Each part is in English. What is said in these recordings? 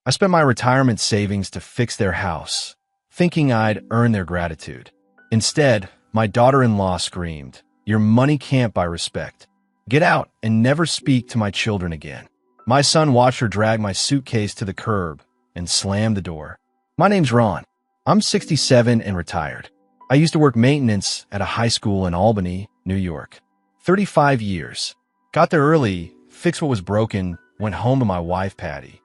I spent my retirement savings to fix their house, thinking I'd earn their gratitude. Instead, my daughter-in-law screamed, "Your money can't buy respect. Get out and never speak to my children again." My son watched her drag my suitcase to the curb and slam the door. My name's Ron. I'm 67 and retired. I used to work maintenance at a high school in Albany, New York. 35 years. Got there early, fixed what was broken, went home to my wife, Patty.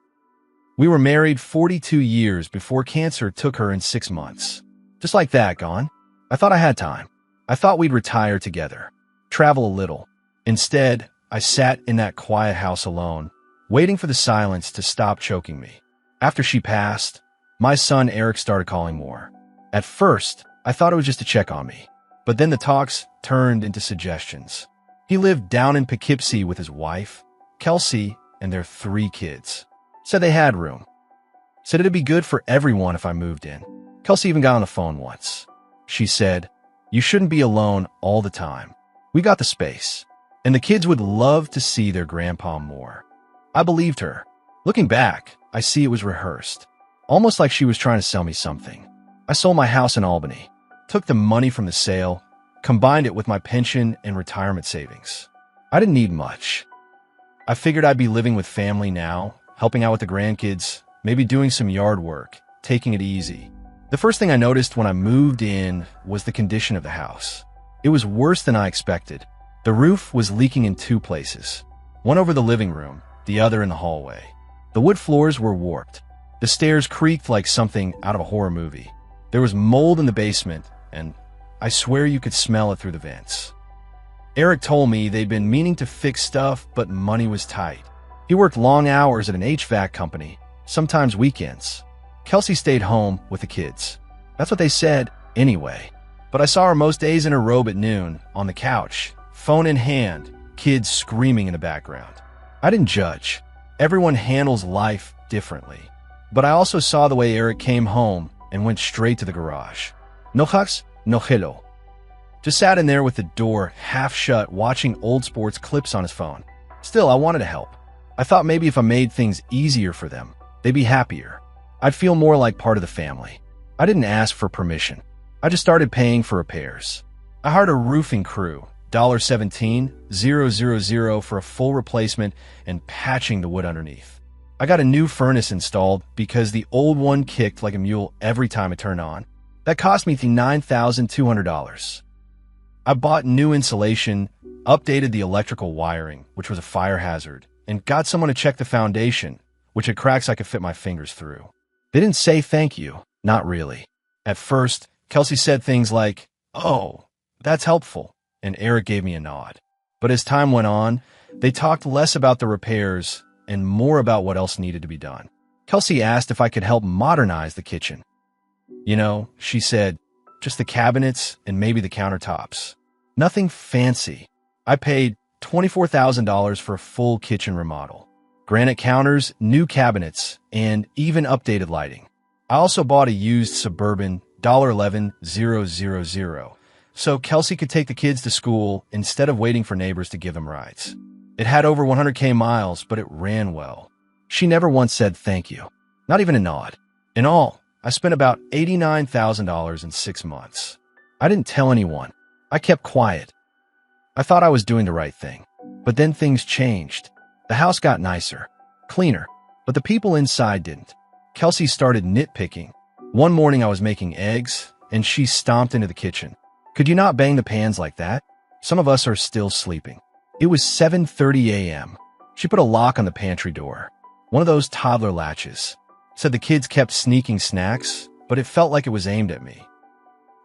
We were married 42 years before cancer took her in 6 months. Just like that, gone. I thought I had time. I thought we'd retire together, travel a little. Instead, I sat in that quiet house alone, waiting for the silence to stop choking me. After she passed, my son Eric started calling more. At first, I thought it was just to check on me, but then the talks turned into suggestions. He lived down in Poughkeepsie with his wife, Kelsey, and their 3 kids. Said they had room. Said it'd be good for everyone if I moved in. Kelsey even got on the phone once. She said, "You shouldn't be alone all the time. We got the space. And the kids would love to see their grandpa more." I believed her. Looking back, I see it was rehearsed. Almost like she was trying to sell me something. I sold my house in Albany, took the money from the sale, combined it with my pension and retirement savings. I didn't need much. I figured I'd be living with family now, helping out with the grandkids, maybe doing some yard work, taking it easy. The first thing I noticed when I moved in was the condition of the house. It was worse than I expected. The roof was leaking in 2 places, one over the living room, the other in the hallway. The wood floors were warped. The stairs creaked like something out of a horror movie. There was mold in the basement, and I swear you could smell it through the vents. Eric told me they'd been meaning to fix stuff, but money was tight. He worked long hours at an HVAC company, sometimes weekends. Kelsey stayed home with the kids. That's what they said, anyway. But I saw her most days in her robe at noon, on the couch, phone in hand, kids screaming in the background. I didn't judge. Everyone handles life differently. But I also saw the way Eric came home and went straight to the garage. No hugs, no hello. Just sat in there with the door half shut, watching old sports clips on his phone. Still, I wanted to help. I thought maybe if I made things easier for them, they'd be happier. I'd feel more like part of the family. I didn't ask for permission. I just started paying for repairs. I hired a roofing crew, $17,000 for a full replacement and patching the wood underneath. I got a new furnace installed because the old one kicked like a mule every time it turned on. That cost me $9,200. I bought new insulation, updated the electrical wiring, which was a fire hazard, and got someone to check the foundation, which had cracks I could fit my fingers through. They didn't say thank you, not really. At first, Kelsey said things like, "Oh, that's helpful," and Eric gave me a nod. But as time went on, they talked less about the repairs and more about what else needed to be done. Kelsey asked if I could help modernize the kitchen. "You know," she said, "just the cabinets and maybe the countertops. Nothing fancy." I paid $24,000 for a full kitchen remodel. Granite counters, new cabinets, and even updated lighting. I also bought a used Suburban $11,000 so Kelsey could take the kids to school instead of waiting for neighbors to give them rides. It had over 100K miles, but it ran well. She never once said thank you, not even a nod. In all, I spent about $89,000 in 6 months. I didn't tell anyone. I kept quiet. I thought I was doing the right thing. But then things changed. The house got nicer, cleaner, but the people inside didn't. Kelsey started nitpicking. One morning I was making eggs, and she stomped into the kitchen. "Could you not bang the pans like that? Some of us are still sleeping." It was 7:30 a.m. She put a lock on the pantry door, one of those toddler latches. Said the kids kept sneaking snacks, but it felt like it was aimed at me.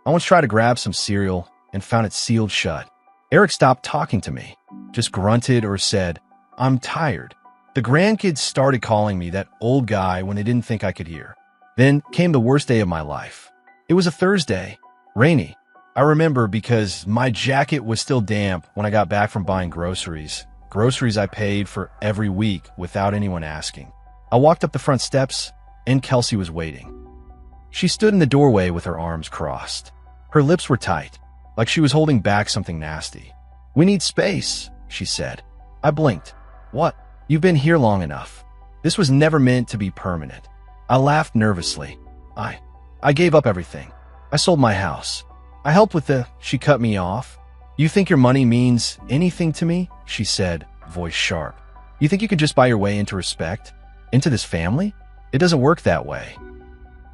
I once tried to grab some cereal and found it sealed shut. Eric stopped talking to me, just grunted or said, "I'm tired." The grandkids started calling me that old guy when they didn't think I could hear. Then came the worst day of my life. It was a Thursday, rainy. I remember because my jacket was still damp when I got back from buying groceries. Groceries I paid for every week without anyone asking. I walked up the front steps, and Kelsey was waiting. She stood in the doorway with her arms crossed. Her lips were tight, like she was holding back something nasty. "We need space," she said. I blinked. "What? You've been here long enough." This was never meant to be permanent. I laughed nervously. I gave up everything. I sold my house. I helped with the— She cut me off. You think your money means anything to me? She said, voice sharp. You think you can just buy your way into respect? Into this family? It doesn't work that way.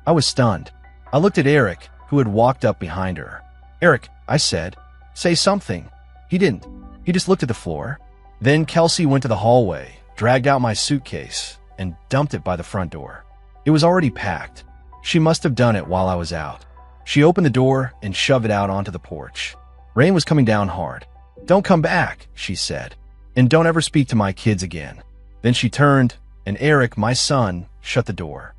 I was stunned. I looked at Eric, who had walked up behind her. Eric, I said, say something. He didn't. He just looked at the floor. Then Kelsey went to the hallway, dragged out my suitcase, and dumped it by the front door. It was already packed. She must have done it while I was out. She opened the door and shoved it out onto the porch. Rain was coming down hard. Don't come back, she said, and don't ever speak to my kids again. Then she turned, and Eric, my son, shut the door.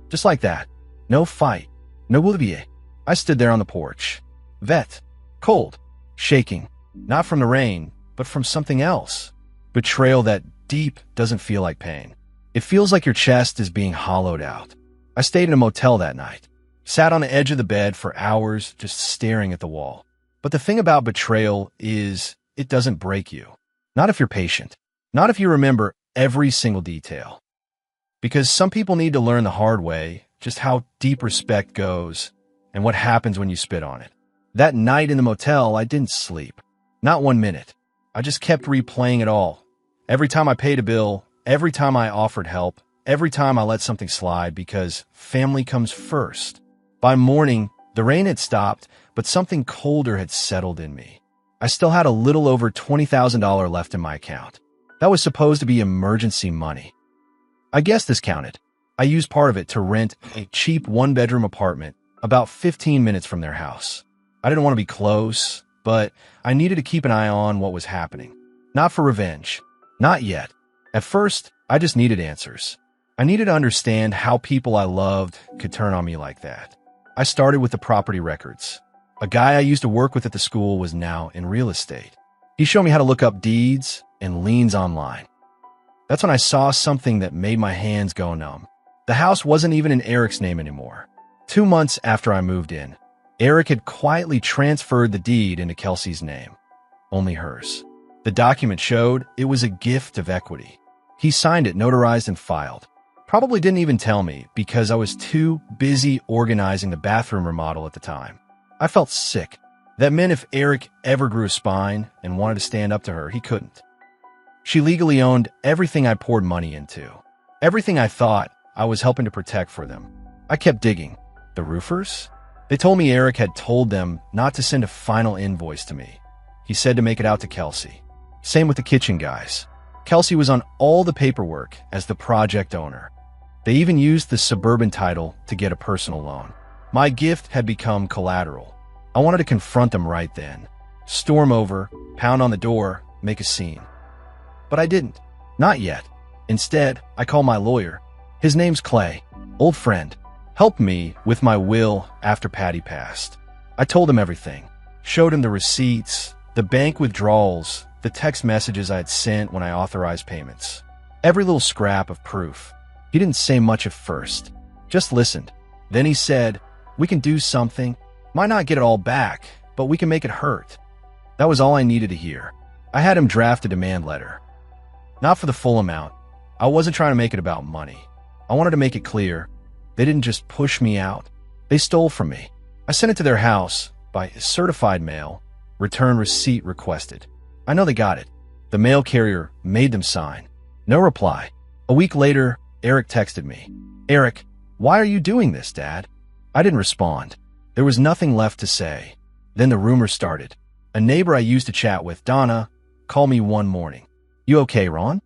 Just like that. No fight. No Olivier. I stood there on the porch. Vet. Cold. Shaking. Not from the rain, but from something else. Betrayal that deep doesn't feel like pain. It feels like your chest is being hollowed out. I stayed in a motel that night. Sat on the edge of the bed for hours, just staring at the wall. But the thing about betrayal is it doesn't break you. Not if you're patient. Not if you remember every single detail. Because some people need to learn the hard way just how deep respect goes and what happens when you spit on it. That night in the motel, I didn't sleep. Not 1 minute. I just kept replaying it all. Every time I paid a bill, every time I offered help, every time I let something slide, because family comes first. By morning, the rain had stopped, but something colder had settled in me. I still had a little over $20,000 left in my account. That was supposed to be emergency money. I guess this counted. I used part of it to rent a cheap one-bedroom apartment about 15 minutes from their house. I didn't want to be close, but I needed to keep an eye on what was happening. Not for revenge. Not yet. At first, I just needed answers. I needed to understand how people I loved could turn on me like that. I started with the property records. A guy I used to work with at the school was now in real estate. He showed me how to look up deeds and liens online. That's when I saw something that made my hands go numb. The house wasn't even in Eric's name anymore. 2 months after I moved in, Eric had quietly transferred the deed into Kelsey's name. Only hers. The document showed it was a gift of equity. He signed it, notarized, and filed. Probably didn't even tell me because I was too busy organizing the bathroom remodel at the time. I felt sick. That meant if Eric ever grew a spine and wanted to stand up to her, he couldn't. She legally owned everything I poured money into. Everything I thought I was helping to protect for them. I kept digging. The roofers? They told me Eric had told them not to send a final invoice to me. He said to make it out to Kelsey. Same with the kitchen guys. Kelsey was on all the paperwork as the project owner. They even used the suburban title to get a personal loan. My gift had become collateral. I wanted to confront them right then. Storm over, pound on the door, make a scene. But I didn't. Not yet. Instead, I called my lawyer. His name's Clay. Old friend. Helped me with my will after Patty passed. I told him everything. Showed him the receipts, the bank withdrawals, the text messages I had sent when I authorized payments. Every little scrap of proof. He didn't say much at first. Just listened. Then he said, we can do something. Might not get it all back, but we can make it hurt. That was all I needed to hear. I had him draft a demand letter. Not for the full amount. I wasn't trying to make it about money. I wanted to make it clear. They didn't just push me out. They stole from me. I sent it to their house by certified mail. Return receipt requested. I know they got it. The mail carrier made them sign. No reply. A week later, Eric texted me. Eric, why are you doing this, Dad? I didn't respond. There was nothing left to say. Then the rumors started. A neighbor I used to chat with, Donna, called me one morning. You okay, Ron?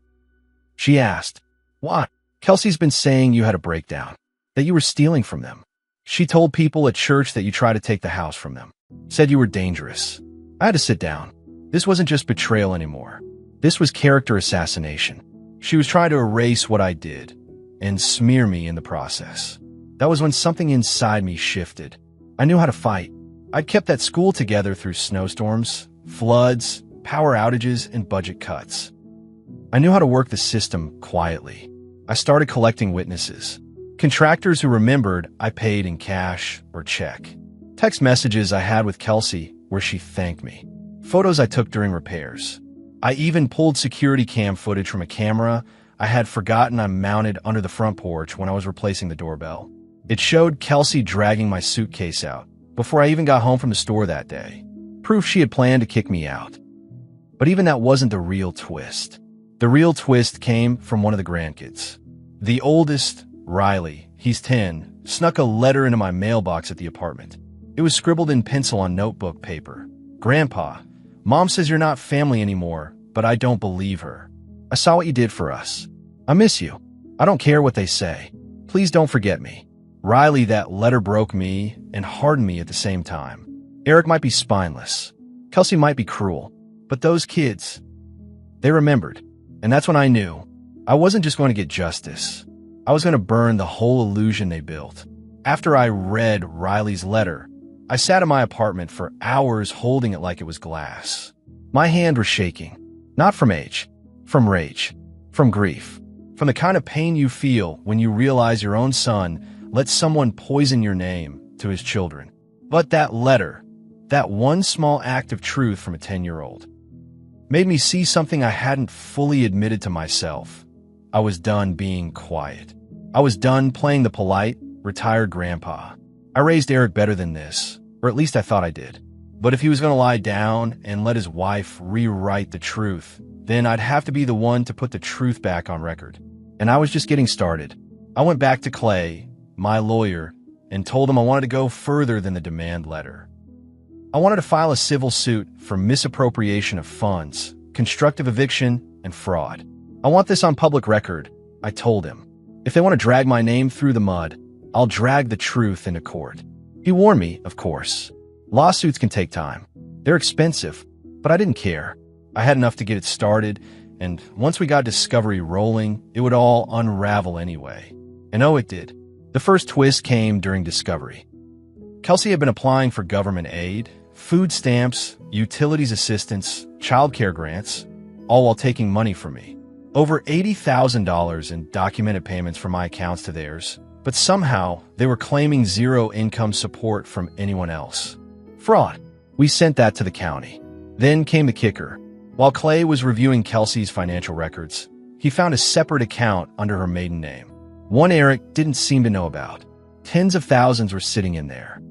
She asked. Why? Kelsey's been saying you had a breakdown, that you were stealing from them. She told people at church that you tried to take the house from them. Said you were dangerous. I had to sit down. This wasn't just betrayal anymore. This was character assassination. She was trying to erase what I did and smear me in the process. That was when something inside me shifted. I knew how to fight. I'd kept that school together through snowstorms, floods, power outages, and budget cuts. I knew how to work the system quietly. I started collecting witnesses. Contractors who remembered I paid in cash or check. Text messages I had with Kelsey where she thanked me. Photos I took during repairs. I even pulled security cam footage from a camera I had forgotten I mounted under the front porch when I was replacing the doorbell. It showed Kelsey dragging my suitcase out before I even got home from the store that day. Proof she had planned to kick me out. But even that wasn't the real twist. The real twist came from one of the grandkids. The oldest, Riley, he's 10, snuck a letter into my mailbox at the apartment. It was scribbled in pencil on notebook paper. "Grandpa, Mom says you're not family anymore, but I don't believe her. I saw what you did for us. I miss you. I don't care what they say. Please don't forget me." Riley, that letter broke me and hardened me at the same time. Eric might be spineless. Kelsey might be cruel. But those kids, they remembered. And that's when I knew I wasn't just going to get justice. I was going to burn the whole illusion they built. After I read Riley's letter, I sat in my apartment for hours holding it like it was glass. My hand was shaking. Not from age, from rage, from grief, from the kind of pain you feel when you realize your own son let someone poison your name to his children. But that letter, that one small act of truth from a 10-year-old, made me see something I hadn't fully admitted to myself. I was done being quiet. I was done playing the polite, retired grandpa. I raised Eric better than this, or at least I thought I did. But if he was going to lie down and let his wife rewrite the truth, then I'd have to be the one to put the truth back on record. And I was just getting started. I went back to Clay, my lawyer, and told him I wanted to go further than the demand letter. I wanted to file a civil suit for misappropriation of funds, constructive eviction, and fraud. I want this on public record, I told him. If they want to drag my name through the mud, I'll drag the truth into court. He warned me, of course. Lawsuits can take time. They're expensive, but I didn't care. I had enough to get it started, and once we got discovery rolling, it would all unravel anyway. And oh, it did. The first twist came during discovery. Kelsey had been applying for government aid, food stamps, utilities assistance, childcare grants, all while taking money from me. Over $80,000 in documented payments from my accounts to theirs, but somehow they were claiming zero income support from anyone else. Fraud. We sent that to the county. Then came the kicker. While Clay was reviewing Kelsey's financial records, he found a separate account under her maiden name. One Eric didn't seem to know about. Tens of thousands were sitting in there.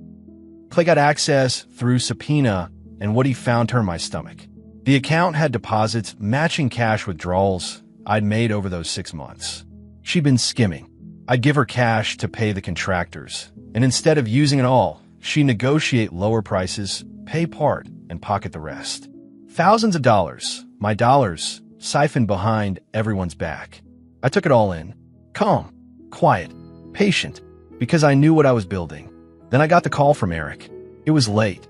Clay got access through subpoena, and what he found turned my stomach. The account had deposits matching cash withdrawals I'd made over those 6 months. She'd been skimming. I'd give her cash to pay the contractors, and instead of using it all, she'd negotiate lower prices, pay part, and pocket the rest. Thousands of dollars, my dollars, siphoned behind everyone's back. I took it all in. Calm, quiet, patient, because I knew what I was building. Then I got the call from Eric. It was late,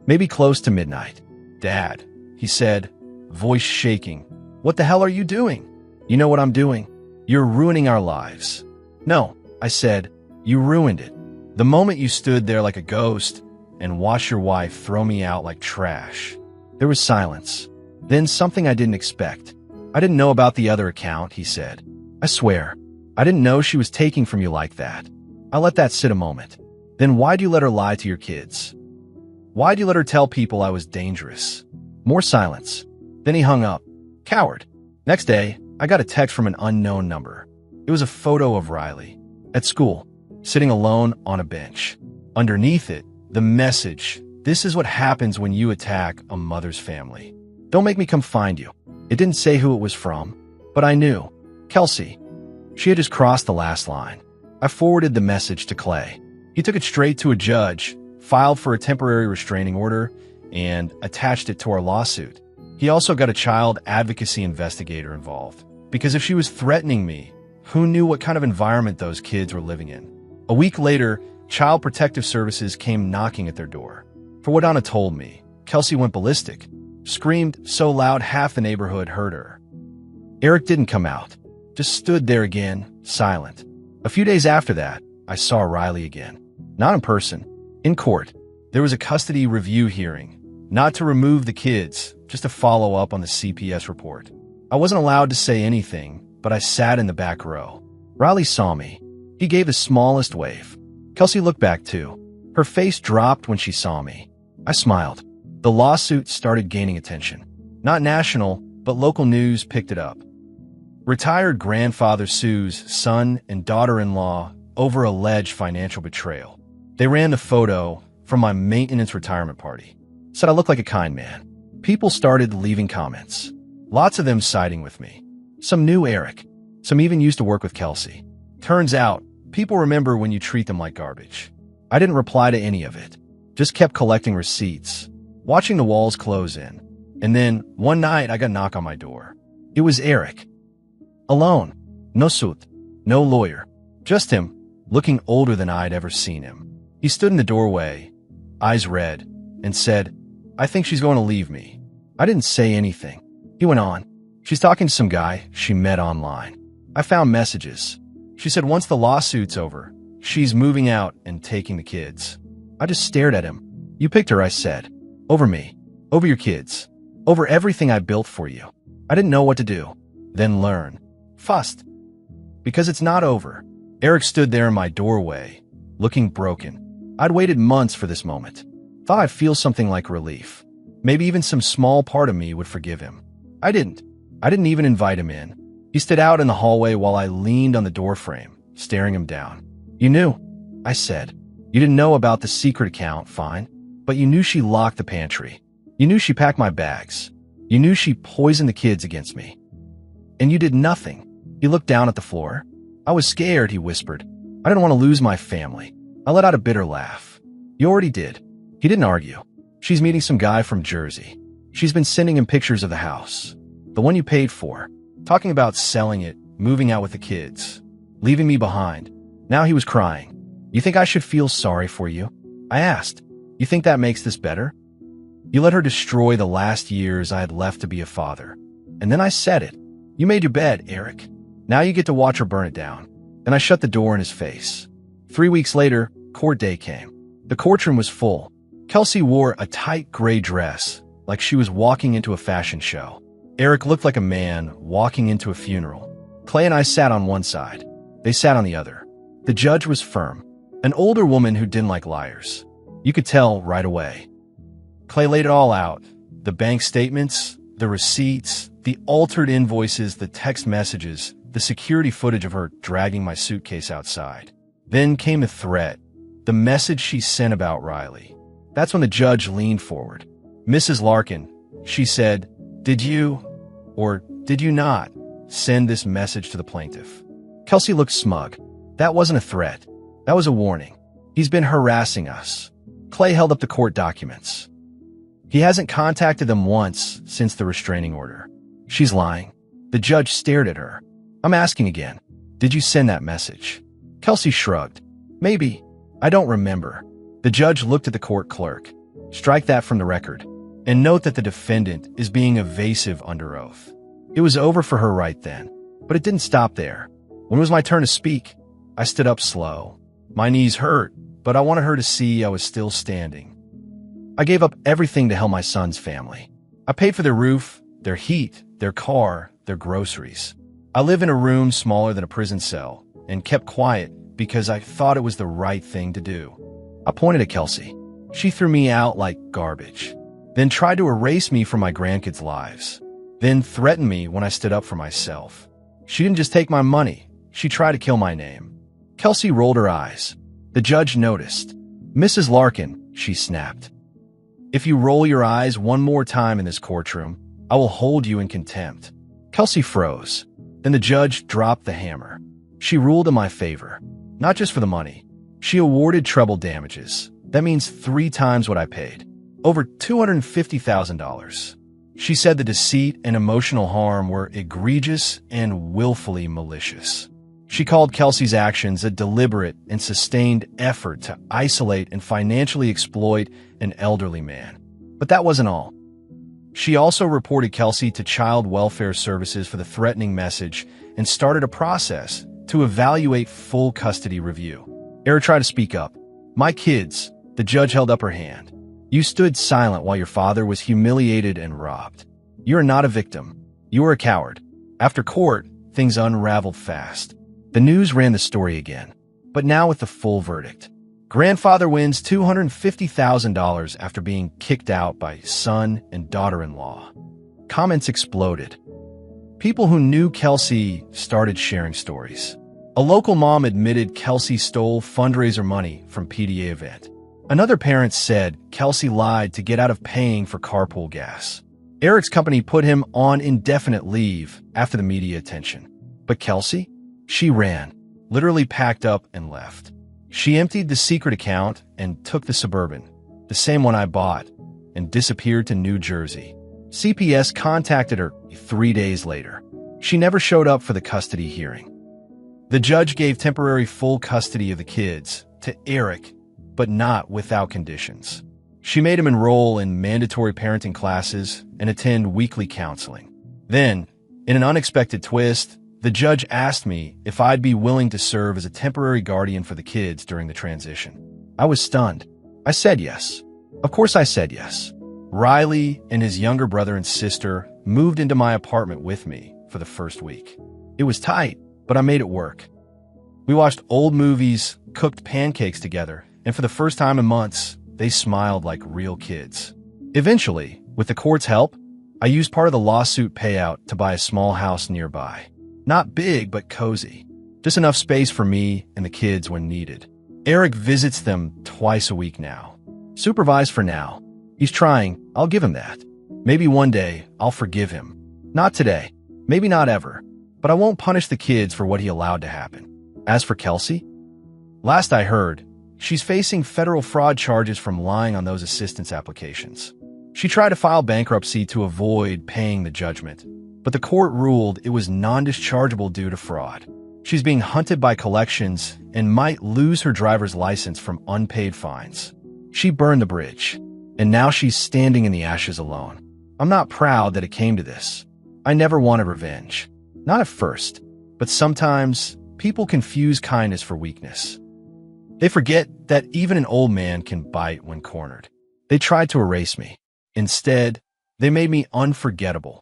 maybe close to midnight. "Dad," he said, voice shaking. "What the hell are you doing?" "You know what I'm doing. You're ruining our lives." "No," I said, "you ruined it. The moment you stood there like a ghost and watched your wife throw me out like trash." There was silence. Then something I didn't expect. "I didn't know about the other account," he said. "I swear, I didn't know she was taking from you like that." I let that sit a moment. "Then why'd you let her lie to your kids? Why'd you let her tell people I was dangerous?" More silence. Then he hung up. Coward. Next day, I got a text from an unknown number. It was a photo of Riley at school, sitting alone on a bench. Underneath it, the message, "This is what happens when you attack a mother's family. Don't make me come find you." It didn't say who it was from, but I knew. Kelsey. She had just crossed the last line. I forwarded the message to Clay. He took it straight to a judge, filed for a temporary restraining order, and attached it to our lawsuit. He also got a child advocacy investigator involved, because if she was threatening me, who knew what kind of environment those kids were living in? A week later, Child Protective Services came knocking at their door. For what Anna told me, Kelsey went ballistic, screamed so loud half the neighborhood heard her. Eric didn't come out, just stood there again, silent. A few days after that, I saw Riley again. Not in person, in court. There was a custody review hearing, not to remove the kids, just to follow up on the CPS report. I wasn't allowed to say anything, but I sat in the back row. Riley saw me. He gave the smallest wave. Kelsey looked back too. Her face dropped when she saw me. I smiled. The lawsuit started gaining attention. Not national, but local news picked it up. Retired grandfather sues son and daughter-in-law over alleged financial betrayal. They ran the photo from my maintenance retirement party. Said I look like a kind man. People started leaving comments. Lots of them siding with me. Some knew Eric. Some even used to work with Kelsey. Turns out, people remember when you treat them like garbage. I didn't reply to any of it. Just kept collecting receipts, watching the walls close in. And then, one night, I got a knock on my door. It was Eric. Alone. No suit. No lawyer. Just him, looking older than I'd ever seen him. He stood in the doorway, eyes red, and said, "I think she's going to leave me." I didn't say anything. He went on. "She's talking to some guy she met online." I found messages. She said once the lawsuit's over, she's moving out and taking the kids. I just stared at him. "You picked her," I said. "Over me. Over your kids. Over everything I built for you." I didn't know what to do. Then learn. Fussed. Because it's not over. Eric stood there in my doorway, looking broken. I'd waited months for this moment. Thought I'd feel something like relief. Maybe even some small part of me would forgive him. I didn't. I didn't even invite him in. He stood out in the hallway while I leaned on the doorframe, staring him down. "You knew," I said. "You didn't know about the secret account, fine. But you knew she locked the pantry. You knew she packed my bags. You knew she poisoned the kids against me. And you did nothing." He looked down at the floor. "I was scared," he whispered. "I didn't want to lose my family." I let out a bitter laugh. "You already did." He didn't argue. "She's meeting some guy from Jersey. She's been sending him pictures of the house. The one you paid for. Talking about selling it, moving out with the kids. Leaving me behind." Now he was crying. "You think I should feel sorry for you?" I asked. "You think that makes this better?" "You let her destroy the last years I had left to be a father." And then I said it. "You made your bed, Eric. Now you get to watch her burn it down." And I shut the door in his face. 3 weeks later, court day came. The courtroom was full. Kelsey wore a tight gray dress, like she was walking into a fashion show. Eric looked like a man walking into a funeral. Clay and I sat on one side. They sat on the other. The judge was firm. An older woman who didn't like liars. You could tell right away. Clay laid it all out. The bank statements, the receipts, the altered invoices, the text messages, the security footage of her dragging my suitcase outside. Then came the threat, the message she sent about Riley. That's when the judge leaned forward. "Mrs. Larkin," she said, "did you, or did you not, send this message to the plaintiff?" Kelsey looked smug. "That wasn't a threat. That was a warning. He's been harassing us." Clay held up the court documents. "He hasn't contacted them once since the restraining order." "She's lying." The judge stared at her. "I'm asking again. Did you send that message?" Kelsey shrugged. "Maybe. I don't remember." The judge looked at the court clerk. "Strike that from the record. And note that the defendant is being evasive under oath." It was over for her right then. But it didn't stop there. When it was my turn to speak, I stood up slow. My knees hurt, but I wanted her to see I was still standing. I gave up everything to help my son's family. I paid for their roof, their heat, their car, their groceries. I live in a room smaller than a prison cell and kept quiet because I thought it was the right thing to do. I pointed at Kelsey. She threw me out like garbage, then tried to erase me from my grandkids' lives, then threatened me when I stood up for myself. She didn't just take my money, she tried to kill my name. Kelsey rolled her eyes. The judge noticed. "Mrs. Larkin," she snapped. "If you roll your eyes one more time in this courtroom, I will hold you in contempt." Kelsey froze. Then the judge dropped the hammer. She ruled in my favor. Not just for the money. She awarded treble damages. That means 3 times what I paid. Over $250,000. She said the deceit and emotional harm were egregious and willfully malicious. She called Kelsey's actions a deliberate and sustained effort to isolate and financially exploit an elderly man. But that wasn't all. She also reported Kelsey to Child Welfare Services for the threatening message and started a process to evaluate full custody review. Eric tried to speak up. "My kids," the judge held up her hand. "You stood silent while your father was humiliated and robbed. You are not a victim. You are a coward." After court, things unraveled fast. The news ran the story again, but now with the full verdict. Grandfather wins $250,000 after being kicked out by son and daughter-in-law. Comments exploded. People who knew Kelsey started sharing stories. A local mom admitted Kelsey stole fundraiser money from PTA event. Another parent said Kelsey lied to get out of paying for carpool gas. Eric's company put him on indefinite leave after the media attention. But Kelsey? She ran, literally packed up and left. She emptied the secret account and took the Suburban, the same one I bought, and disappeared to New Jersey. CPS contacted her 3 days later. She never showed up for the custody hearing. The judge gave temporary full custody of the kids to Eric, but not without conditions. She made him enroll in mandatory parenting classes and attend weekly counseling. Then, in an unexpected twist, the judge asked me if I'd be willing to serve as a temporary guardian for the kids during the transition. I was stunned. I said yes. Of course I said yes. Riley and his younger brother and sister moved into my apartment with me for the first week. It was tight, but I made it work. We watched old movies, cooked pancakes together, and for the first time in months, they smiled like real kids. Eventually, with the court's help, I used part of the lawsuit payout to buy a small house nearby. Not big, but cozy. Just enough space for me and the kids when needed. Eric visits them twice a week now. Supervised for now. He's trying, I'll give him that. Maybe one day, I'll forgive him. Not today. Maybe not ever. But I won't punish the kids for what he allowed to happen. As for Kelsey, last I heard, she's facing federal fraud charges from lying on those assistance applications. She tried to file bankruptcy to avoid paying the judgment, but the court ruled it was non-dischargeable due to fraud. She's being hunted by collections and might lose her driver's license from unpaid fines. She burned the bridge, and now she's standing in the ashes alone. I'm not proud that it came to this. I never wanted revenge. Not at first, but sometimes people confuse kindness for weakness. They forget that even an old man can bite when cornered. They tried to erase me. Instead, they made me unforgettable.